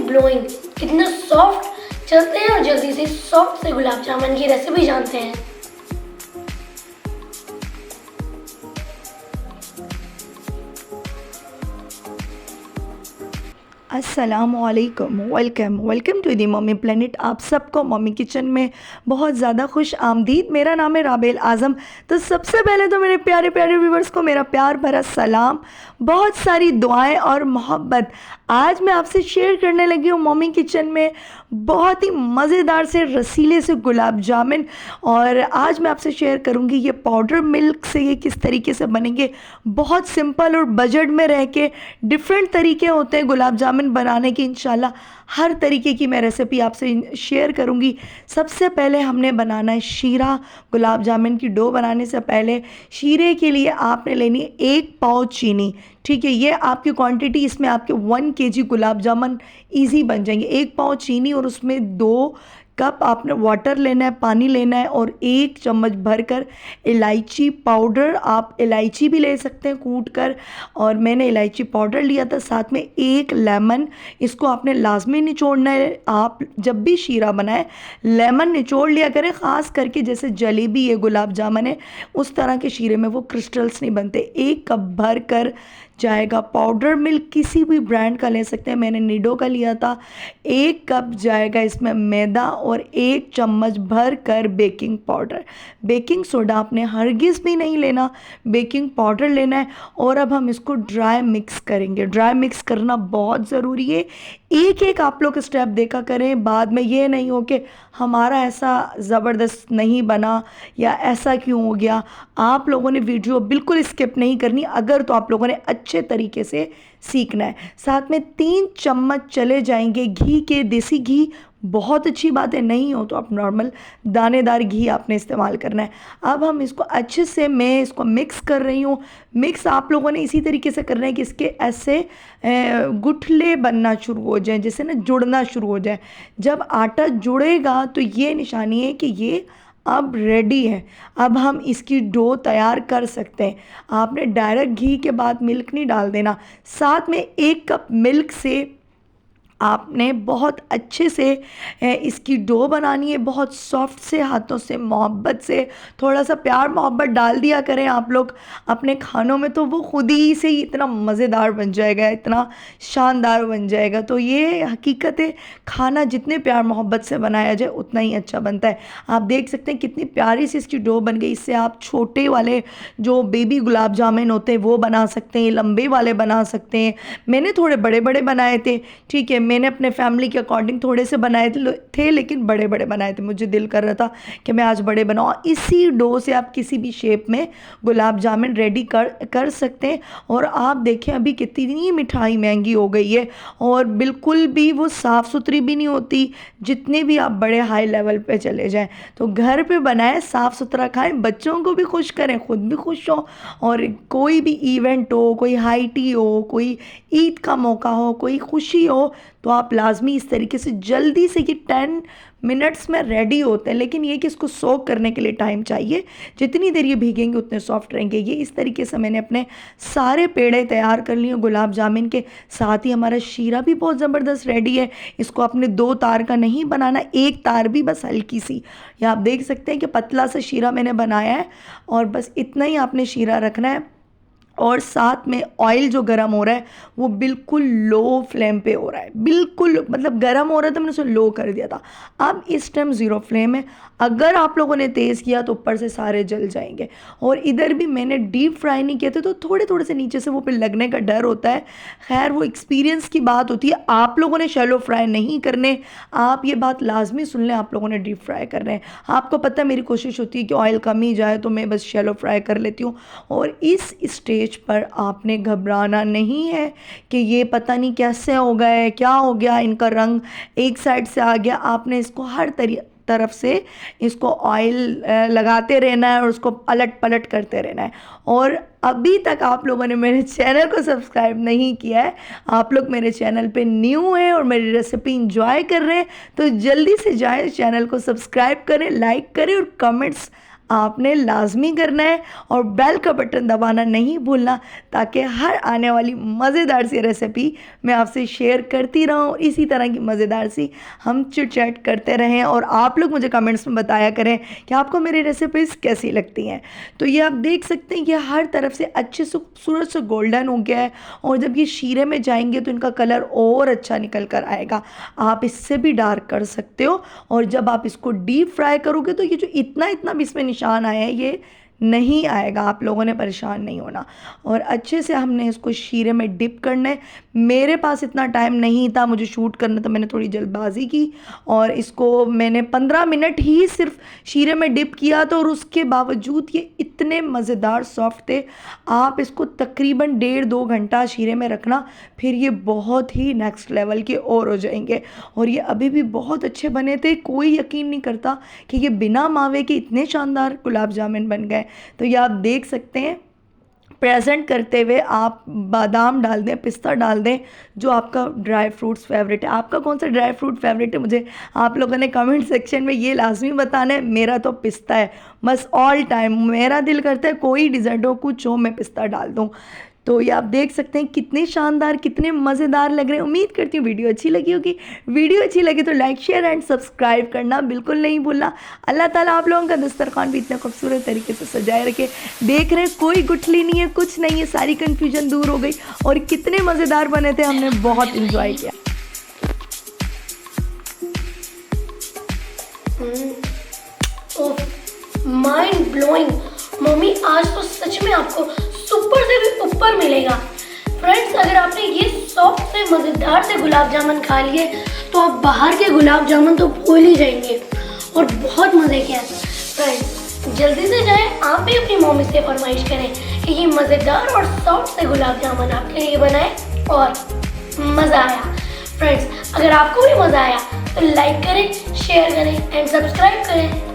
Mind blowing, कितने soft चलते हैं और जल्दी से सॉफ्ट से गुलाब जामुन की रेसिपी जानते हैं। अस्सलामुअलैकुम, welcome to the mummy planet. आप सबको मम्मी किचन में बहुत ज़्यादा खुश आमदीद। मेरा नाम है राबेल आज़म। तो सबसे पहले तो मेरे प्यारे प्यारे व्यूवर्स को मेरा प्यार भरा सलाम, बहुत सारी दुआएं और मोहब्बत। आज मैं आपसे शेयर करने लगी हूँ मम्मी किचन में बहुत ही मज़ेदार से रसीले से गुलाब जामुन। और आज मैं आपसे शेयर करूँगी ये पाउडर मिल्क से ये किस तरीके से बनेंगे। बहुत सिंपल और बजट में रह के डिफरेंट तरीके होते हैं गुलाब जामुन बनाने की। इंशाल्लाह हर तरीके की मैं रेसिपी आपसे शेयर करूंगी। सबसे पहले हमने बनाना है शीरा। गुलाब जामुन की डो बनाने से पहले शीरे के लिए आपने लेनी है 1 पाव चीनी। ठीक है, ये आपकी क्वांटिटी, इसमें आपके 1 केजी गुलाब जामुन ईजी बन जाएंगे। 1 पाव चीनी और उसमें 2 कप आपने वाटर लेना है, पानी लेना है, और 1 चम्मच भरकर इलायची पाउडर। आप इलायची भी ले सकते हैं कूट कर, और मैंने इलायची पाउडर लिया था। साथ में 1 लेमन, इसको आपने लाजमी निचोड़ना है। आप जब भी शीरा बनाएं लेमन निचोड़ लिया करें, ख़ास करके जैसे जलेबी है, गुलाब जामुन है, उस तरह के शीरे में वो क्रिस्टल्स नहीं बनते। 1 कप भर कर जाएगा पाउडर मिल्क, किसी भी ब्रांड का ले सकते हैं, मैंने निडो का लिया था। 1 कप जाएगा इसमें मैदा, और 1 चम्मच भर कर बेकिंग पाउडर। बेकिंग सोडा आपने हरगिज़ भी नहीं लेना, बेकिंग पाउडर लेना है। और अब हम इसको ड्राई मिक्स करेंगे। ड्राई मिक्स करना बहुत ज़रूरी है। एक एक आप लोग स्टेप देखा करें, बाद में ये नहीं हो कि हमारा ऐसा ज़बरदस्त नहीं बना या ऐसा क्यों हो गया। आप लोगों ने वीडियो बिल्कुल स्किप नहीं करनी अगर तो आप लोगों ने अच्छे तरीके से सीखना है। साथ में 3 चम्मच चले जाएंगे घी के, देसी घी। बहुत अच्छी बात है, नहीं हो तो आप नॉर्मल दानेदार घी आपने इस्तेमाल करना है। अब हम इसको अच्छे से, मैं इसको मिक्स कर रही हूँ। मिक्स आप लोगों ने इसी तरीके से करना है कि इसके ऐसे गुठले बनना शुरू हो जाएं, जैसे ना जुड़ना शुरू हो जाए। जब आटा जुड़ेगा तो ये निशानी है कि ये अब रेडी है। अब हम इसकी डो तैयार कर सकते हैं। आपने डायरेक्ट घी के बाद मिल्क नहीं डाल देना। साथ में 1 कप मिल्क से आपने बहुत अच्छे से इसकी डो बनानी है। बहुत सॉफ्ट से, हाथों से मोहब्बत से, थोड़ा सा प्यार मोहब्बत डाल दिया करें आप लोग अपने खानों में, तो वो खुद ही से ही इतना मज़ेदार बन जाएगा, इतना शानदार बन जाएगा। तो ये हकीकत है, खाना जितने प्यार मोहब्बत से बनाया जाए उतना ही अच्छा बनता है। आप देख सकते हैं कितनी प्यारी सी इसकी डो बन गई। इससे आप छोटे वाले जो बेबी गुलाब जामुन होते हैं वो बना सकते हैं, लंबे वाले बना सकते हैं। मैंने थोड़े बड़े बड़े बनाए थे, ठीक है, मैंने अपने फैमिली के अकॉर्डिंग थोड़े से बनाए थे, लेकिन बड़े बड़े बनाए थे। मुझे दिल कर रहा था कि मैं आज बड़े बनाऊँ। इसी डो से आप किसी भी शेप में गुलाब जामुन रेडी कर सकते हैं। और आप देखें अभी कितनी मिठाई महंगी हो गई है, और बिल्कुल भी वो साफ़ सुथरी भी नहीं होती। जितने भी आप बड़े हाई लेवल पे चले जाएं, तो घर पे बनाएं, साफ़ सुथरा खाएं, बच्चों को भी खुश करें, खुद भी खुश हो। और कोई भी इवेंट हो, कोई हाई टी हो, कोई ईद का मौका हो, कोई खुशी हो, तो आप लाजमी इस तरीके से जल्दी से, ये 10 मिनट्स में रेडी होते हैं। लेकिन ये कि इसको सोक करने के लिए टाइम चाहिए। जितनी देर ये भीगेंगे उतने सॉफ्ट रहेंगे। ये इस तरीके से मैंने अपने सारे पेड़े तैयार कर लिए गुलाब जामुन के। साथ ही हमारा शीरा भी बहुत ज़बरदस्त रेडी है। इसको आपने 2 तार का नहीं बनाना, 1 तार भी बस हल्की सी। या आप देख सकते हैं कि पतला सा शीरा मैंने बनाया है, और बस इतना ही आपने शीरा रखना है। और साथ में ऑयल जो गर्म हो रहा है वो बिल्कुल लो फ्लेम पे हो रहा है। बिल्कुल मतलब गर्म हो रहा था, मैंने उसे लो कर दिया था। अब इस टाइम 0 फ्लेम है। अगर आप लोगों ने तेज़ किया तो ऊपर से सारे जल जाएंगे। और इधर भी मैंने डीप फ्राई नहीं किए थे, तो थोड़े थोड़े से नीचे से वो पे लगने का डर होता है। खैर वो एक्सपीरियंस की बात होती है। आप लोगों ने शैलो फ्राई नहीं करने, आप ये बात लाजमी सुन लें, आप लोगों ने डीप फ्राई करने हैं। आपको पता है मेरी कोशिश होती है कि ऑयल कम ही जाए, तो मैं बस शैलो फ्राई कर लेती हूँ। और इस स्टेज पर आपने घबराना नहीं है कि ये पता नहीं कैसे हो गए, क्या हो गया, इनका रंग एक साइड से आ गया। आपने इसको हर तरफ से इसको ऑयल लगाते रहना है और उसको पलट पलट करते रहना है। और अभी तक आप लोगों ने मेरे चैनल को सब्सक्राइब नहीं किया है, आप लोग मेरे चैनल पे न्यू हैं और मेरी रेसिपी इंजॉय कर रहे हैं, तो जल्दी से जाएं, चैनल को सब्सक्राइब करें, लाइक करें और कमेंट्स आपने लाजमी करना है और बेल का बटन दबाना नहीं भूलना, ताकि हर आने वाली मज़ेदार सी रेसिपी मैं आपसे शेयर करती रहूँ और इसी तरह की मज़ेदार सी हम चिट चैट करते रहें और आप लोग मुझे कमेंट्स में बताया करें कि आपको मेरी रेसिपीज़ कैसी लगती हैं। तो ये आप देख सकते हैं कि हर तरफ से अच्छे से खूबसूरत से गोल्डन हो गया है और जब ये शीरे में जाएंगे तो इनका कलर और अच्छा निकल कर आएगा। आप इससे भी डार्क कर सकते हो और जब आप इसको डीप फ्राई करोगे तो ये जो इतना इतना भी इसमें निशान आया है ये नहीं आएगा, आप लोगों ने परेशान नहीं होना। और अच्छे से हमने इसको शीरे में डिप करना है। मेरे पास इतना टाइम नहीं था, मुझे शूट करना था, मैंने थोड़ी जल्दबाजी की और इसको मैंने 15 मिनट ही सिर्फ शीरे में डिप किया था और उसके बावजूद ये इतने मज़ेदार सॉफ्ट थे। आप इसको तकरीबन 1.5-2 घंटा शीरे में रखना, फिर ये बहुत ही नेक्स्ट लेवल के और हो जाएंगे। और ये अभी भी बहुत अच्छे बने थे, कोई यकीन नहीं करता कि ये बिना मावे के इतने शानदार गुलाब जामुन बन गए। तो ये आप देख सकते हैं, प्रेजेंट करते हुए आप बादाम डाल दें, पिस्ता डाल दें, जो आपका ड्राई फ्रूट्स फेवरेट है। आपका कौन सा ड्राई फ्रूट फेवरेट है मुझे आप लोगों ने कमेंट सेक्शन में ये लाजमी बताना है। मेरा तो पिस्ता है, बस ऑल टाइम मेरा दिल करता है कोई डिज़र्ट हो कुछ हो मैं पिस्ता डाल दूँ। तो ये आप देख सकते हैं कितने शानदार कितने मज़ेदार लग रहे हैं। उम्मीद करती हूँ वीडियो अच्छी लगी होगी। वीडियो अच्छी लगी तो लाइक शेयर एंड सब्सक्राइब करना बिल्कुल नहीं भूलना। अल्लाह ताला आप लोगों का दस्तरखान भी इतने खूबसूरत तरीके से सजाए रखे। देख रहे हैं कोई गुठली नहीं है, कुछ नहीं है, सारी कन्फ्यूजन दूर हो गई और कितने मज़ेदार बने थे, हमने बहुत इंजॉय किया। माइंड ब्लोइंग मम्मी, आज तो सच में आपको सुपर से भी ऊपर मिलेगा। फ्रेंड्स, अगर आपने ये सॉफ्ट से मज़ेदार से गुलाब जामुन खा लिए तो आप बाहर के गुलाब जामुन तो भूल ही जाएंगे और बहुत मज़े के हैं। फ्रेंड्स, जल्दी से जाएं, आप भी अपनी मम्मी से फरमाइश करें कि ये मज़ेदार और सॉफ्ट से गुलाब जामुन आपके लिए बनाए और मज़ा आया। फ्रेंड्स, अगर आपको भी मज़ा आया तो लाइक करें, शेयर करें एंड सब्सक्राइब करें।